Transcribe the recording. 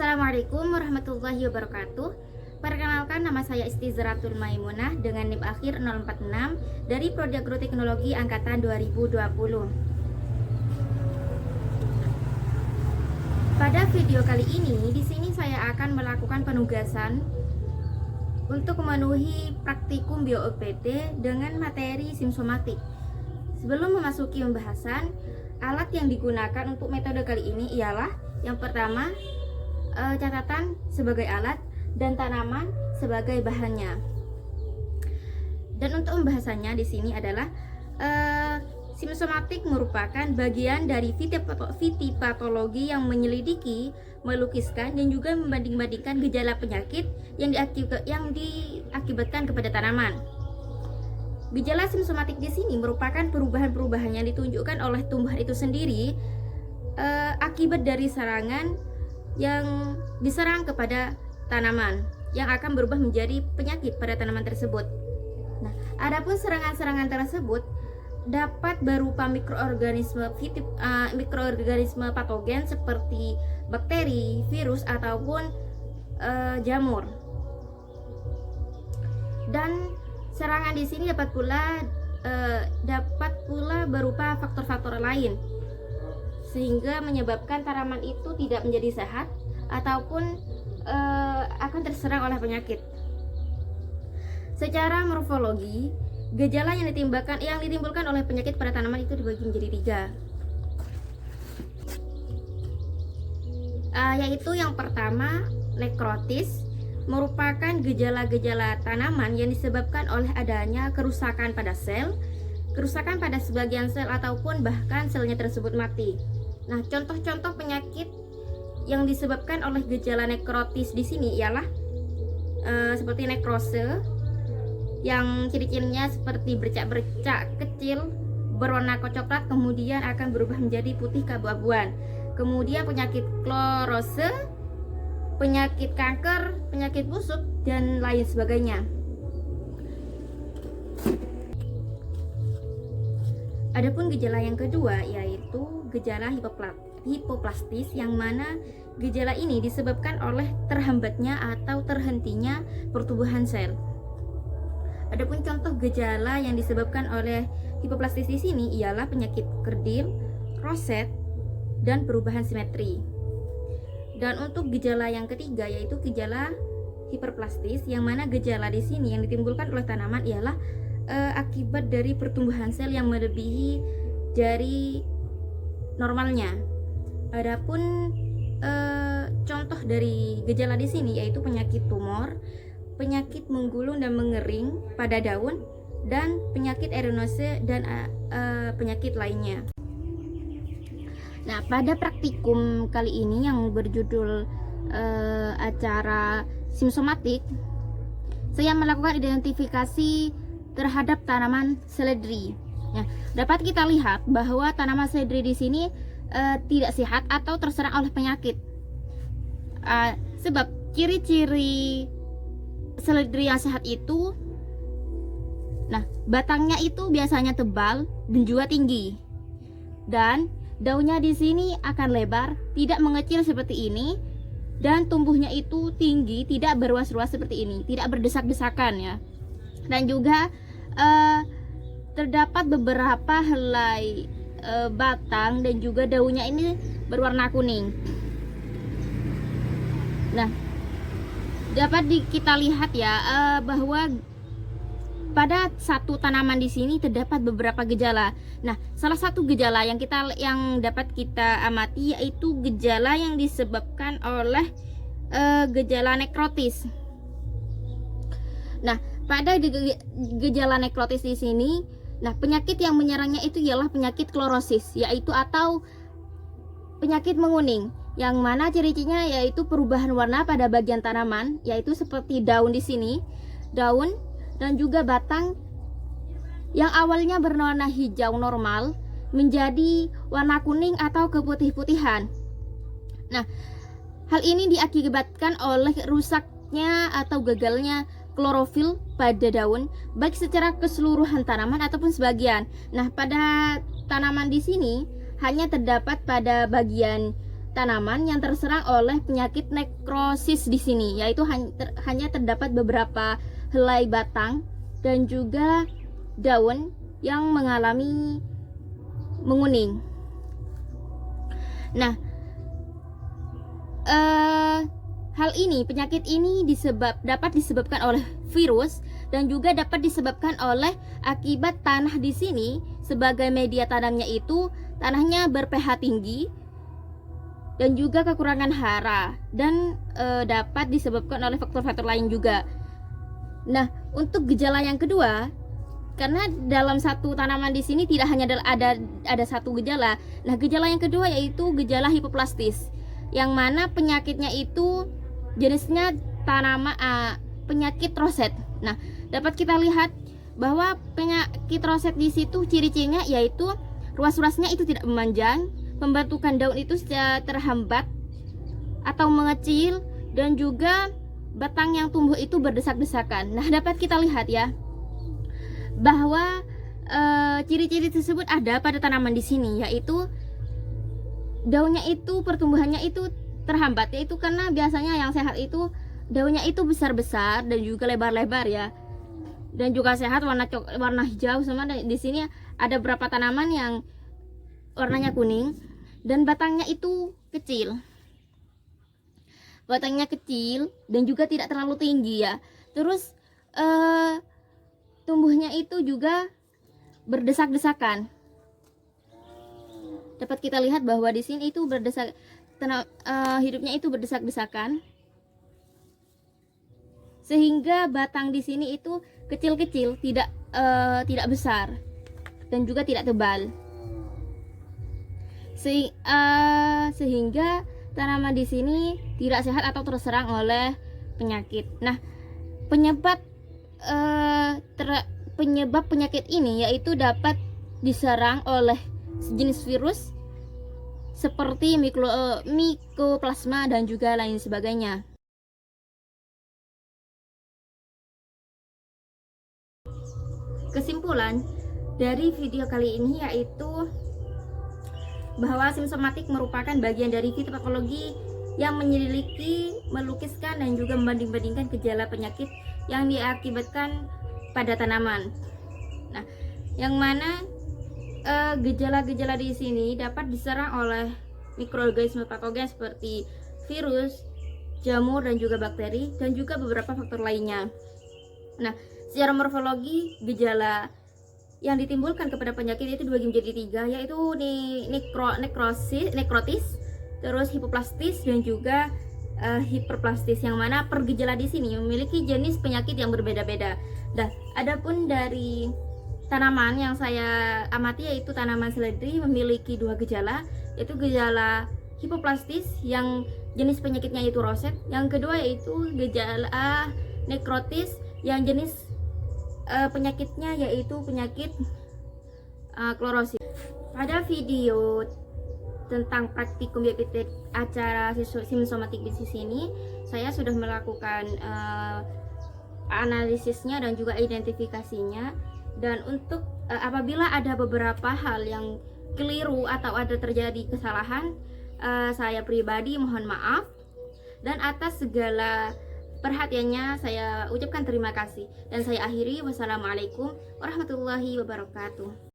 Assalamualaikum warahmatullahi wabarakatuh. Perkenalkan, nama saya Istizratul Maimunah dengan NIM akhir 046 dari Prodi Agroteknologi angkatan 2020. Pada video kali ini, di sini saya akan melakukan penugasan untuk memenuhi praktikum bio-OPT dengan materi simsomatik. Sebelum memasuki pembahasan, alat yang digunakan untuk metode kali ini ialah yang pertama, catatan sebagai alat dan tanaman sebagai bahannya. Dan untuk pembahasannya di sini adalah simsomatik merupakan bagian dari fitipatologi yang menyelidiki, melukiskan dan juga membanding-bandingkan gejala penyakit yang diakibatkan kepada tanaman. Gejala simsomatik di sini merupakan perubahan-perubahan yang ditunjukkan oleh tumbuhan itu sendiri akibat dari serangan yang diserang kepada tanaman yang akan berubah menjadi penyakit pada tanaman tersebut. Nah, adapun serangan-serangan tersebut dapat berupa mikroorganisme patogen seperti bakteri, virus ataupun jamur. Dan serangan di sini dapat pula berupa faktor-faktor lain sehingga menyebabkan tanaman itu tidak menjadi sehat ataupun akan terserang oleh penyakit. Secara morfologi, gejala yang ditimbulkan oleh penyakit pada tanaman itu dibagi menjadi 3, yaitu yang pertama, nekrotis, merupakan gejala-gejala tanaman yang disebabkan oleh adanya kerusakan pada sel, kerusakan pada sebagian sel ataupun bahkan selnya tersebut mati. Nah, contoh-contoh penyakit yang disebabkan oleh gejala nekrotis di sini ialah seperti nekrose yang ciri-cirinya seperti bercak-bercak kecil berwarna coklat kemudian akan berubah menjadi putih keabu-abuan. Kemudian penyakit klorose, penyakit kanker, penyakit busuk dan lain sebagainya. Adapun gejala yang kedua yaitu gejala hipoplastis, yang mana gejala ini disebabkan oleh terhambatnya atau terhentinya pertumbuhan sel. Adapun contoh gejala yang disebabkan oleh hipoplastis di sini ialah penyakit kerdil, roset, dan perubahan simetri. Dan untuk gejala yang ketiga yaitu gejala hiperplastis, yang mana gejala di sini yang ditimbulkan oleh tanaman ialah akibat dari pertumbuhan sel yang melebihi dari normalnya. Adapun contoh dari gejala di sini yaitu penyakit tumor, penyakit menggulung dan mengering pada daun, dan penyakit arenose dan penyakit lainnya. Nah, pada praktikum kali ini yang berjudul acara simsomatik, saya melakukan identifikasi terhadap tanaman seledri. Nah, dapat kita lihat bahwa tanaman seledri di sini tidak sehat atau terserang oleh penyakit. Sebab ciri-ciri seledri yang sehat itu, nah, batangnya itu biasanya tebal dan juga tinggi. Dan daunnya di sini akan lebar, tidak mengecil seperti ini, dan tumbuhnya itu tinggi, tidak berruas-ruas seperti ini, tidak berdesak-desakan ya. Dan juga terdapat beberapa helai batang dan juga daunnya ini berwarna kuning. Nah, dapat kita lihat ya bahwa pada satu tanaman di sini terdapat beberapa gejala. Nah, salah satu gejala yang dapat kita amati yaitu gejala yang disebabkan oleh gejala nekrotis. Nah, pada gejala nekrotis di sini, nah, penyakit yang menyerangnya itu ialah penyakit klorosis, yaitu atau penyakit menguning, yang mana ciri-cirinya yaitu perubahan warna pada bagian tanaman, yaitu seperti daun di sini, daun dan juga batang yang awalnya berwarna hijau normal menjadi warna kuning atau keputih-putihan. Nah, hal ini diakibatkan oleh rusaknya atau gagalnya klorofil pada daun, baik secara keseluruhan tanaman ataupun sebagian. Nah, pada tanaman di sini hanya terdapat pada bagian tanaman yang terserang oleh penyakit nekrosis di sini, yaitu hanya terdapat beberapa helai batang dan juga daun yang mengalami menguning. Nah, penyakit ini dapat disebabkan oleh virus dan juga dapat disebabkan oleh akibat tanah di sini sebagai media tanamnya itu tanahnya ber-pH tinggi dan juga kekurangan hara, dan dapat disebabkan oleh faktor-faktor lain juga. Nah, untuk gejala yang kedua, karena dalam satu tanaman di sini tidak hanya ada satu gejala. Nah, gejala yang kedua yaitu gejala hipoplastis, yang mana penyakitnya itu jenisnya penyakit roset. Nah, dapat kita lihat bahwa penyakit roset di situ ciri-cirinya yaitu ruas-ruasnya itu tidak memanjang, pembentukan daun itu terhambat atau mengecil, dan juga batang yang tumbuh itu berdesak-desakan. Nah, dapat kita lihat ya bahwa ciri-ciri tersebut ada pada tanaman di sini, yaitu daunnya itu pertumbuhannya itu terhambat, yaitu karena biasanya yang sehat itu daunnya itu besar-besar dan juga lebar-lebar ya, dan juga sehat warna hijau. Sama di sini ada beberapa tanaman yang warnanya kuning dan batangnya itu kecil. Batangnya kecil dan juga tidak terlalu tinggi ya. Terus tumbuhnya itu juga berdesak-desakan. Dapat kita lihat bahwa di sini itu hidupnya itu berdesak-desakan, sehingga batang di sini itu kecil-kecil, tidak besar dan juga tidak tebal. Sehingga tanaman di sini tidak sehat atau terserang oleh penyakit. Nah, penyebab penyakit ini yaitu dapat diserang oleh sejenis virus seperti Mycoplasma dan juga lain sebagainya. Kesimpulan dari video kali ini yaitu bahwa simsomatik merupakan bagian dari fitopatologi yang menyelidiki, melukiskan, dan juga membanding-bandingkan gejala penyakit yang diakibatkan pada tanaman. Nah, yang mana gejala-gejala di sini dapat diserang oleh mikroorganisme patogen seperti virus, jamur, dan juga bakteri, dan juga beberapa faktor lainnya. Nah, secara morfologi gejala yang ditimbulkan kepada penyakit itu dibagi menjadi 3, yaitu nekrotis, terus hipoplastis, dan juga hiperplastis, yang mana per gejala di sini memiliki jenis penyakit yang berbeda-beda. Nah, adapun dari tanaman yang saya amati yaitu tanaman seledri memiliki 2 gejala, yaitu gejala hipoplastis yang jenis penyakitnya yaitu roset, yang kedua yaitu gejala nekrotis yang jenis penyakitnya yaitu penyakit klorosis. Pada video tentang praktikum bioepitetik acara simsomatik bisnis ini, saya sudah melakukan analisisnya dan juga identifikasinya. Dan untuk apabila ada beberapa hal yang keliru atau ada terjadi kesalahan, saya pribadi mohon maaf, dan atas segala perhatiannya saya ucapkan terima kasih, dan saya akhiri. Wassalamualaikum warahmatullahi wabarakatuh.